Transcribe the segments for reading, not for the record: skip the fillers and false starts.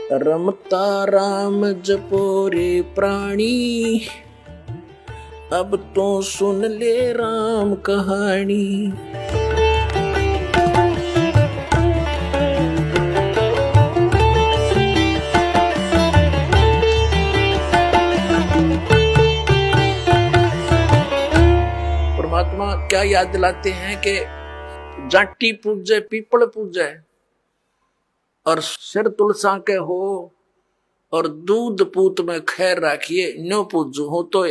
रमता राम जपो रे प्राणी, अब तो सुन ले राम कहानी। परमात्मा क्या याद दिलाते हैं कि जाटी पूजे पीपल पूजे और सिर तुलसा के हो और दूध पूत में खैर राखिए, न्यो पूजू हो तो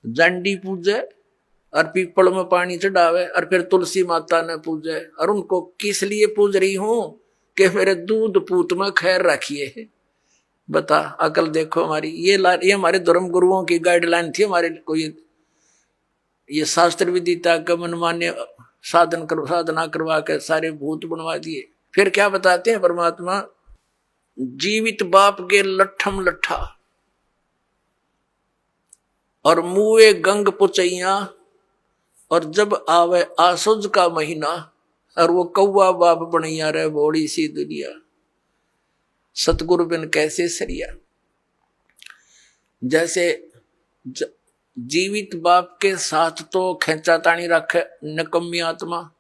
जांडी पूजे और पीपल में पानी चढ़ावे और फिर तुलसी माता ने पूजे। और उनको किस लिए पूज रही हूं कि मेरे दूध पूत में खैर राखिए। बता अकल देखो हमारी। ये हमारे धर्म गुरुओं की गाइडलाइन थी। हमारे कोई ये शास्त्र विदिता का मनमान्य साधना करवा के सारे भूत बनवा दिए। फिर क्या बताते हैं परमात्मा, जीवित बाप के लट्ठम लट्ठा और मुए गंग पुचैया, और जब आवे आसुज का महीना और वो कौवा बाप बनैया रे बोड़ी सी दुनिया। सतगुरु बिन कैसे सरिया। जैसे जीवित बाप के साथ तो खेचा तानी रखे नकम्मी आत्मा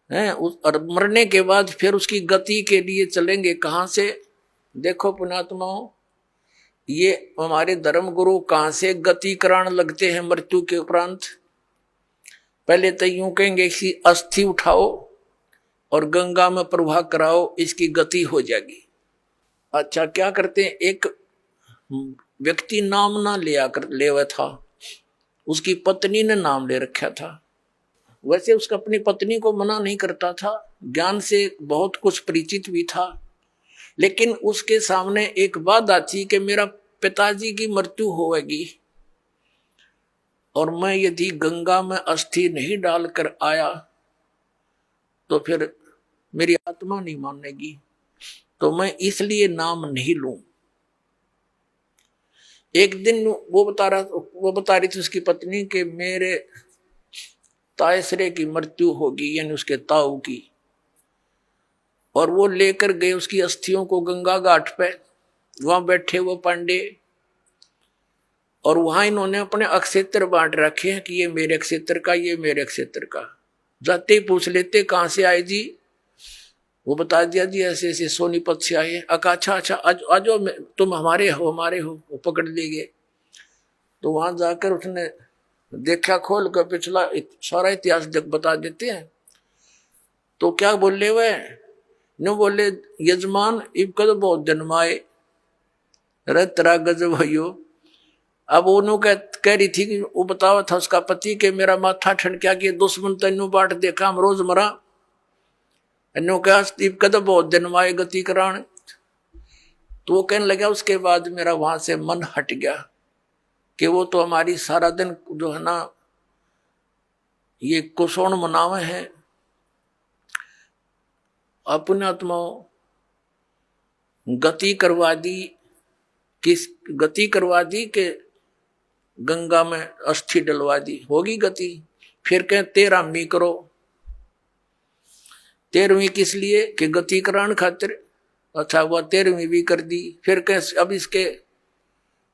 है, और मरने के बाद फिर उसकी गति के लिए चलेंगे कहां से। देखो पुण्यात्माओं, ये हमारे धर्म गुरु कहां से गति कराने लगते हैं मृत्यु के उपरांत। पहले तो यूं कहेंगे कि अस्थि उठाओ और गंगा में प्रवाह कराओ, इसकी गति हो जाएगी। अच्छा क्या करते हैं, एक व्यक्ति नाम ना लेवा था, उसकी पत्नी ने नाम ले रखा था। वैसे उसका अपनी पत्नी को मना नहीं करता था, ज्ञान से बहुत कुछ परिचित भी था, लेकिन उसके सामने एक बात आती कि मेरा पिताजी की मृत्यु होगी और मैं यदि गंगा में अस्थि नहीं डालकर आया तो फिर मेरी आत्मा नहीं मानेगी, तो मैं इसलिए नाम नहीं लूं। एक दिन वो बता रही थी उसकी पत्नी कि मेरे तायसरे की मृत्यु होगी, यानी उसके ताऊ की, और वो लेकर गए उसकी अस्थियों को गंगा घाट पे। वहां बैठे वो पांडे, और वहां इन्होंने अपने अक्षेत्र बांट रखे हैं कि ये मेरे क्षेत्र का, ये मेरे क्षेत्र का। जाते ही पूछ लेते कहां से आए जी, वो बता दिया जी ऐसे ऐसे सोनीपत से आए। अच्छा अच्छा आज तुम हमारे हो वो पकड़ ले गए। तो वहां जाकर उसने देखा, खोल कर पिछला सारा इतिहास बता देते हैं। तो क्या बोले वे नो, बोले यजमान इब कद बहुत जन्माए रे तेरा गजब भयो। अब उन्हों कह रही थी कि वो बतावा था उसका पति कि मेरा माथा ठनक्या कि दुश्मन तेनू बाट देखा हम रोज मरा। इन्हों कहा इब कद बहुत जन्माए गति करान। तो वो कहने लगा उसके बाद मेरा वहां से मन हट गया कि वो तो हमारी सारा दिन जो है ना ये कुशोण मनावे हैं। अपने आत्माओं गति करवा दी, किस गति करवा दी कि गंगा में अस्थि डलवा दी, होगी गति। फिर कहें 13वीं करो। 13वीं किस लिए कि गति कराने खातिर। अच्छा हुआ 13वीं भी कर दी। फिर कहें अब इसके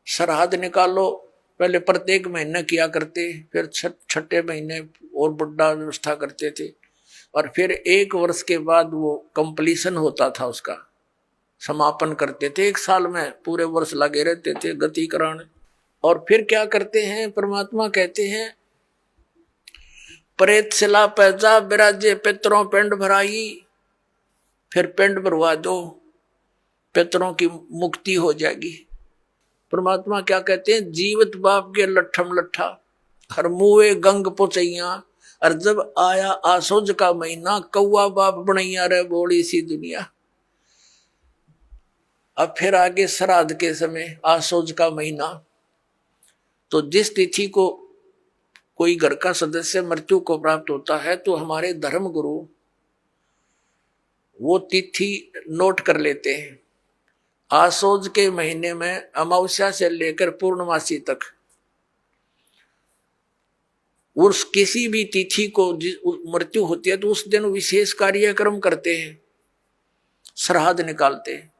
सरहद निकालो। पहले प्रत्येक महीने किया करते, फिर छठे महीने और बड़ा व्यवस्था करते थे, और फिर 1 वर्ष के बाद वो कंप्लीशन होता था, उसका समापन करते थे। 1 साल में पूरे वर्ष लगे रहते थे गति कराने। और फिर क्या करते हैं परमात्मा कहते हैं, प्रेत सिला पैजा बिराजे पितरों पिंड भराई। फिर पिंड भरवा दो, पितरों की मुक्ति हो जाएगी। परमात्मा क्या कहते हैं, जीवित बाप के लट्ठम लट्ठा हर मुए गंग पुचैया, और जब आया आसुज का महीना कौवा बाप बनैया रे बोड़ी सी दुनिया। अब फिर आगे श्राद्ध के समय आसुज का महीना। तो जिस तिथि को कोई घर का सदस्य मृत्यु को प्राप्त होता है तो हमारे धर्म गुरु वो तिथि नोट कर लेते हैं। आसोज के महीने में अमावस्या से लेकर पूर्णमासी तक उस किसी भी तिथि को मृत्यु होती है तो उस दिन विशेष कार्यक्रम करते हैं, श्राद्ध निकालते हैं।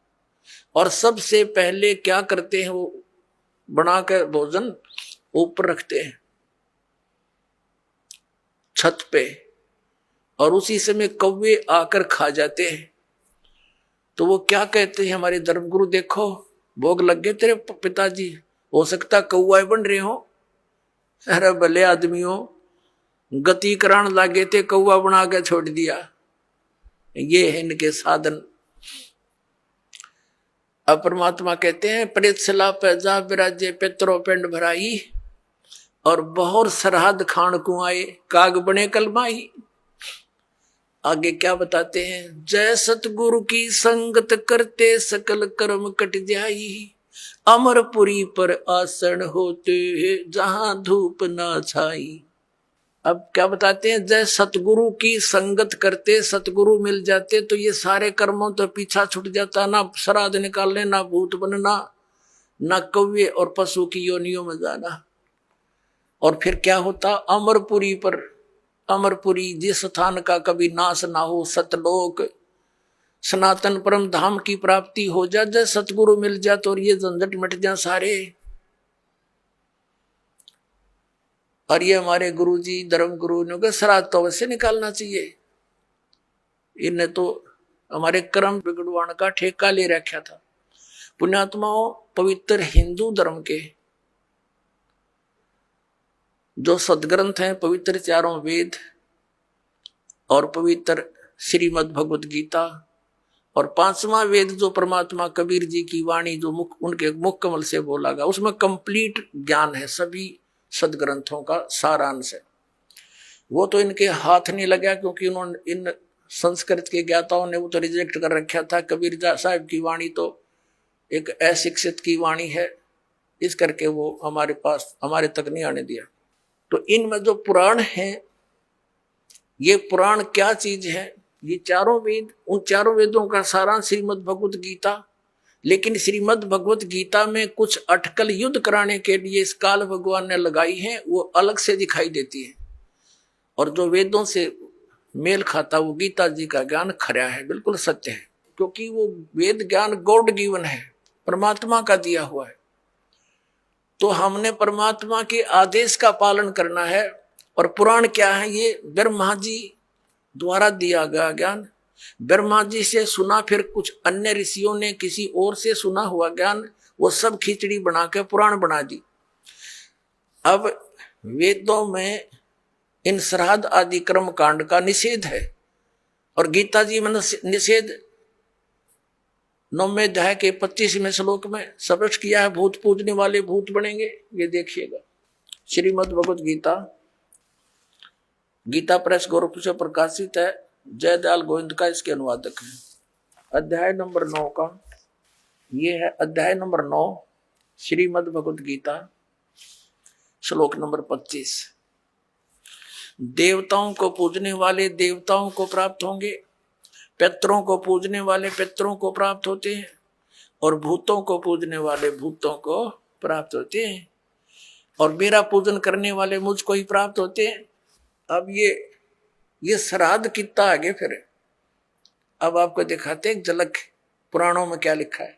और सबसे पहले क्या करते हैं, वो बना कर भोजन ऊपर रखते हैं छत पे, और उसी समय कौवे आकर खा जाते हैं। तो वो क्या कहते हैं हमारे धर्मगुरु, देखो भोग लग गए तेरे पिताजी, हो सकता कौआ बन रहे हो। अरे भले आदमियों, गति करान लागे थे, कौआ बना के छोड़ दिया। ये है इनके साधन। अब परमात्मा कहते हैं प्रेतसला पैजा विराजे पितरो पिंड भराई, और बहुत सरहद खान को आए काग बने कलमाई। आगे क्या बताते हैं, जय सतगुरु की संगत करते सकल कर्म कट जाई, अमरपुरी पर आसन होते जहां धूप ना छाई। अब क्या बताते हैं, जय सतगुरु की संगत करते, सतगुरु मिल जाते तो ये सारे कर्मों तो पीछा छूट जाता, ना श्राद्ध निकालने, ना भूत बनना, ना कौवे और पशु की योनियों में जाना। और फिर क्या होता, अमरपुरी पर, अमरपुरी जिस स्थान का कभी नाश ना हो, सतलोक सनातन परम धाम की प्राप्ति हो जा, जय सतगुरु मिल जा तो ये झंझट मिट जा सारे। और ये हमारे गुरुजी धर्म गुरु ने कहा श्राद्ध तो वैसे निकालना चाहिए, इन्हें तो हमारे कर्म बिगड़वाण का ठेका ले रखा था। पुण्यात्माओं, पवित्र हिंदू धर्म के जो सदग्रंथ हैं, पवित्र चारों वेद और पवित्र श्रीमद् भगवत गीता, और पांचवा वेद जो परमात्मा कबीर जी की वाणी जो उनके मुख कमल से बोला गया, उसमें कंप्लीट ज्ञान है, सभी सदग्रंथों का सारांश है। वो तो इनके हाथ नहीं लगा, क्योंकि उन्होंने इन संस्कृत के ज्ञाताओं ने वो तो रिजेक्ट कर रखा था। कबीर साहब की वाणी तो एक अशिक्षित की वाणी है, इस करके वो हमारे पास, हमारे तक नहीं आने दिया। तो इनमें जो पुराण है, ये पुराण क्या चीज है, ये चारों वेद, उन चारों वेदों का सारांश श्रीमद् भगवत गीता। लेकिन श्रीमद् भगवत गीता में कुछ अटकल युद्ध कराने के लिए इस काल भगवान ने लगाई है, वो अलग से दिखाई देती है। और जो वेदों से मेल खाता वो गीता जी का ज्ञान खरा है, बिल्कुल सत्य है, क्योंकि वो वेद ज्ञान गॉड गिवन है, परमात्मा का दिया हुआ है। तो हमने परमात्मा के आदेश का पालन करना है। और पुराण क्या है, ये ब्रह्मा जी द्वारा दिया गया ज्ञान, ब्रह्मा जी से सुना, फिर कुछ अन्य ऋषियों ने किसी और से सुना हुआ ज्ञान, वो सब खिचड़ी बना के पुराण बना दी। अब वेदों में इन श्राद्ध आदि कर्म कांड का निषेध है, और गीता जी में निषेध 9वें अध्याय के 25वें श्लोक में स्पष्ट किया है, भूत पूजने वाले भूत बनेंगे। ये देखिएगा, श्रीमद् भगवत गीता, गीता प्रेस गोरखपुर से प्रकाशित है, जयदयाल गोविंद का इसके अनुवादक है। अध्याय नंबर 9 का ये है, अध्याय नंबर 9 श्रीमद् भगवत गीता, श्लोक नंबर 25। देवताओं को पूजने वाले देवताओं को प्राप्त होंगे, पितरों को पूजने वाले पितरों को प्राप्त होते हैं, और भूतों को पूजने वाले भूतों को प्राप्त होते हैं, और मेरा पूजन करने वाले मुझको ही प्राप्त होते हैं। अब ये श्राद्ध कितना आगे फिर, अब आपको दिखाते एक झलक पुराणों में क्या लिखा है।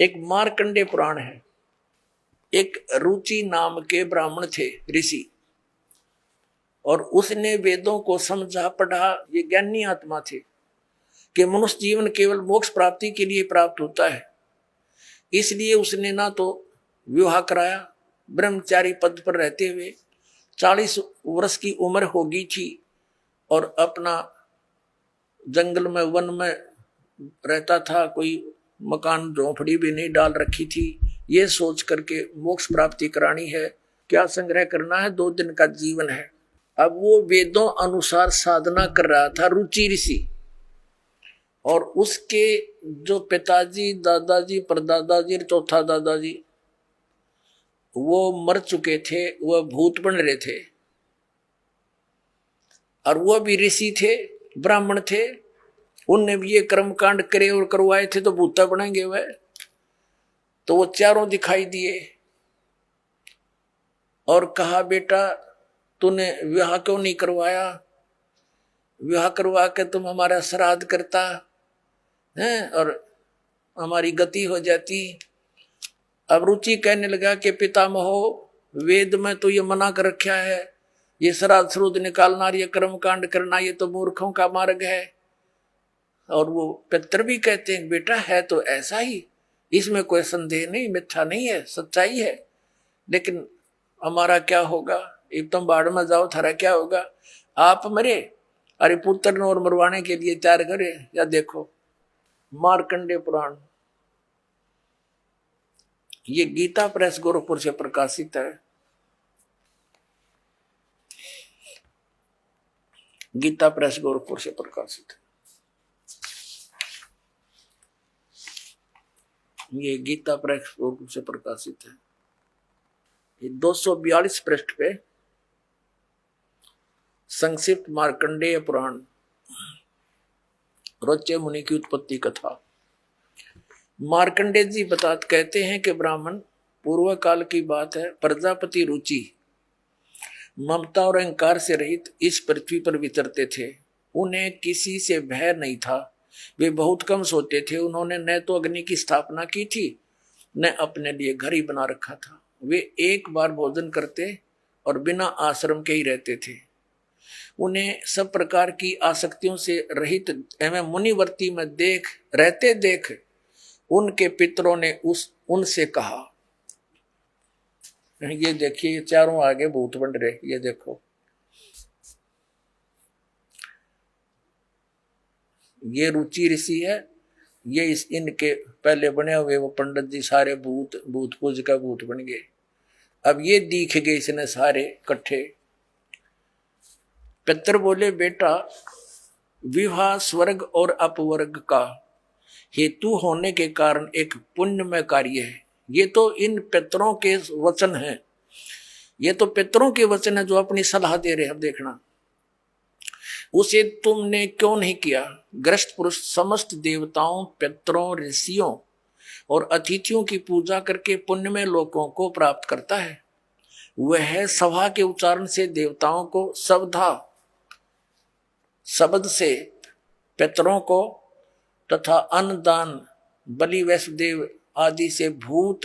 एक मार्कंडे पुराण है, एक रुचि नाम के ब्राह्मण थे, ऋषि, और उसने वेदों को समझा पढ़ा, ये ज्ञानी आत्मा थे कि मनुष्य जीवन केवल मोक्ष प्राप्ति के लिए प्राप्त होता है। इसलिए उसने ना तो विवाह कराया, ब्रह्मचारी पद पर रहते हुए 40 वर्ष की उम्र हो गई थी, और अपना जंगल में वन में रहता था, कोई मकान झोंपड़ी भी नहीं डाल रखी थी। ये सोच करके मोक्ष प्राप्ति करानी है, क्या संग्रह करना है, 2 दिन का जीवन है। अब वो वेदों अनुसार साधना कर रहा था, रुचि ऋषि, और उसके जो पिताजी, दादाजी, परदादाजी, चौथा दादाजी वो मर चुके थे, वह भूत बन रहे थे, और वह भी ऋषि थे, ब्राह्मण थे, उनने भी ये कर्म कांड करे और करवाए थे, तो भूता बनेंगे वह। तो वो चारों दिखाई दिए और कहा, बेटा तूने विवाह क्यों नहीं करवाया, विवाह करवा के तुम हमारा श्राद्ध करता है। और हमारी गति हो जाती। अब रुचि कहने लगा कि पितामहो, वेद में तो ये मना कर रखा है, ये श्राद्ध श्रुद्ध निकालना, ये कर्म कांड करना, ये तो मूर्खों का मार्ग है। और वो पितर भी कहते हैं बेटा है तो ऐसा ही, इसमें कोई संदेह नहीं, मिथ्या नहीं है, सच्चाई है। लेकिन हमारा क्या होगा, एक तुम बाढ़ में जाओ, थारा क्या होगा, आप मरे, अरे पुत्र और मरवाने के लिए तैयार करे। या देखो मार्कंडे पुराण, ये गीता प्रेस गोरखपुर से प्रकाशित है। गीता प्रेस गोरखपुर से प्रकाशित है। ये गीता प्रेस गोरखपुर से प्रकाशित है। ये 242 पृष्ठ पे संक्षिप्त मार्कंडेय पुराण, रोच्य मुनि की उत्पत्ति कथा। मार्कंडेय जी कहते हैं कि ब्राह्मण, पूर्व काल की बात है, प्रजापति रुचि ममता और अहंकार से रहित इस पृथ्वी पर विचरते थे। उन्हें किसी से भय नहीं था, वे बहुत कम सोते थे। उन्होंने न तो अग्नि की स्थापना की थी, न अपने लिए घर ही बना रखा था। वे एक बार भोजन करते और बिना आश्रम के ही रहते थे। उन्हें सब प्रकार की आसक्तियों से रहित एवं मुनिवर्ती में देख उनके पितरों ने उनसे कहा, ये देखिए ये चारों आगे भूत बन रहे, ये देखो, ये रुचि ऋषि है, ये इनके पहले बने हुए वो पंडित जी सारे भूत पूज का भूत बन गए। अब ये दिख गए इसने सारे इकट्ठे। पितर बोले बेटा, विवाह स्वर्ग और अपवर्ग का हेतु होने के कारण एक पुण्यमय कार्य है। ये तो इन पितरों के वचन हैं, ये तो पितरों के वचन है जो अपनी सलाह दे रहे हैं। देखना, उसे तुमने क्यों नहीं किया। ग्रस्त पुरुष समस्त देवताओं, पितरों, ऋषियों और अतिथियों की पूजा करके पुण्यमय लोकों को प्राप्त करता है। वह सभा के उच्चारण से देवताओं को, शब्द से पितरों को तथा अन्नदान, बलि, वैष्णदेव आदि से भूत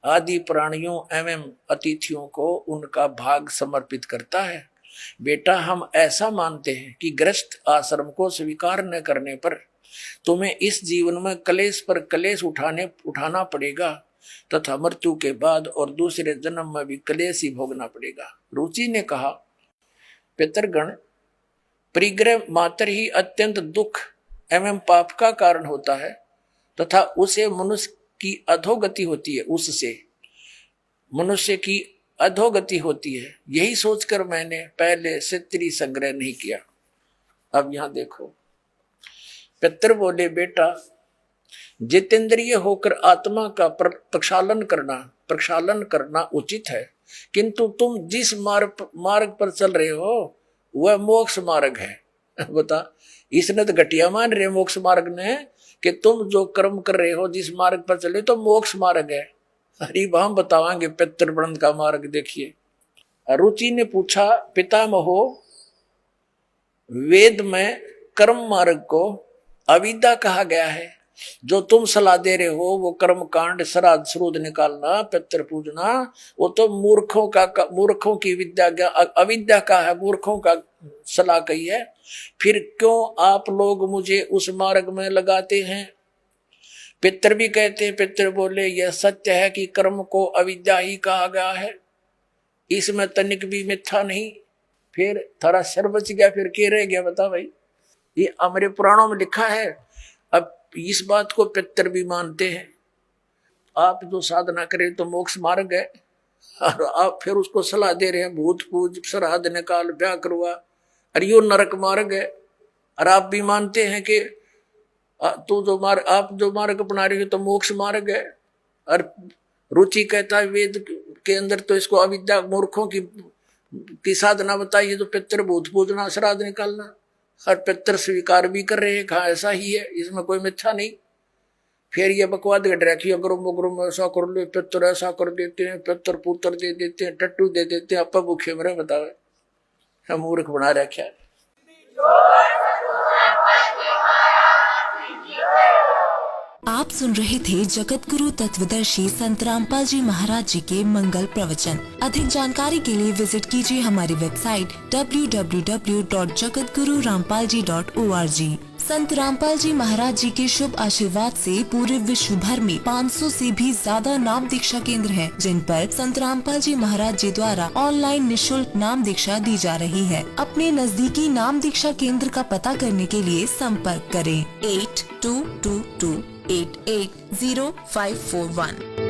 आदि प्राणियों एवं अतिथियों को उनका भाग समर्पित करता है। बेटा, हम ऐसा मानते हैं कि गृहस्थ आश्रम को स्वीकार न करने पर तुम्हें इस जीवन में कलेश पर कलेश उठाना पड़ेगा तथा मृत्यु के बाद और दूसरे जन्म में भी कलेश ही भोगना पड़ेगा। रुचि ने कहा, पितरगण, परिग्रह मात्र ही अत्यंत दुख एवं पाप का कारण होता है तथा उसे मनुष्य की अधोगति होती है, उससे मनुष्य की अधोगति होती है। यही सोचकर मैंने पहले से स्त्री संग्रह नहीं किया। अब यहां देखो, पितर बोले बेटा, जितेंद्रिय होकर आत्मा का प्रक्षालन करना उचित है, किंतु तुम जिस मार्ग पर चल रहे हो वह मोक्ष मार्ग है। बता, इसने तो घटिया मान रहे मोक्ष मार्ग ने कि तुम जो कर्म कर रहे हो जिस मार्ग पर चले तो मोक्ष मार्ग है। हरि हम बतावांगे पितृवृंद का मार्ग। देखिए, रुचि ने पूछा, पितामहो, वेद में कर्म मार्ग को अविद्या कहा गया है। जो तुम सलाह दे रहे हो वो कर्म कांड, श्राद्ध श्रुद्ध निकालना, पितृ पूजना, वो तो मूर्खों की विद्या, अविद्या का है, मूर्खों का सलाह कही है। फिर क्यों आप लोग मुझे उस मार्ग में लगाते हैं। पितर भी कहते हैं, पितर बोले, यह सत्य है कि कर्म को अविद्या ही कहा गया है, इसमें तनिक भी मिथ्या नहीं। फिर थारा सर बच गया, फिर क्या रह गया बता भाई। ये हमारे पुराणों में लिखा है। अब इस बात को पितर भी मानते हैं। आप जो साधना करें तो मोक्ष मार्ग है, और आप फिर उसको सलाह दे रहे हैं भूत पूज, श्राद्ध निकाल, ब्याह करवा, अरे यो नरक मार्ग है। और आप भी मानते हैं कि आप जो मार्ग अपना रहे हो तो मोक्ष मार्ग है। और रुचि कहता है वेद के अंदर तो इसको अविद्या, मूर्खों की साधना बताई है, तो पितर भूत पूजना, श्राद्ध निकालना, और पितर स्वीकार भी कर रहे हैं, कहा ऐसा ही है, इसमें कोई मिथ्या नहीं। फिर ये बकवाद घट रखी, अगर ऐसा कर लो, पितर ऐसा कर देते हैं, पितर पुत्र दे देते हैं, टट्टू दे देते हैं, अपा भूखे मरे, बतावे हम मूर्ख बना रखा है। आप सुन रहे थे जगत गुरु तत्वदर्शी संत रामपाल जी महाराज जी के मंगल प्रवचन। अधिक जानकारी के लिए विजिट कीजिए हमारी वेबसाइट www.jagatgururampalji.org। संत रामपाल जी महाराज जी के शुभ आशीर्वाद से पूरे विश्व भर में 500 से भी ज्यादा नाम दीक्षा केंद्र हैं, जिन पर संत रामपाल जी महाराज जी द्वारा ऑनलाइन निशुल्क नाम दीक्षा दी जा रही है। अपने नजदीकी नाम दीक्षा केंद्र का पता करने के लिए संपर्क करें 8222880541।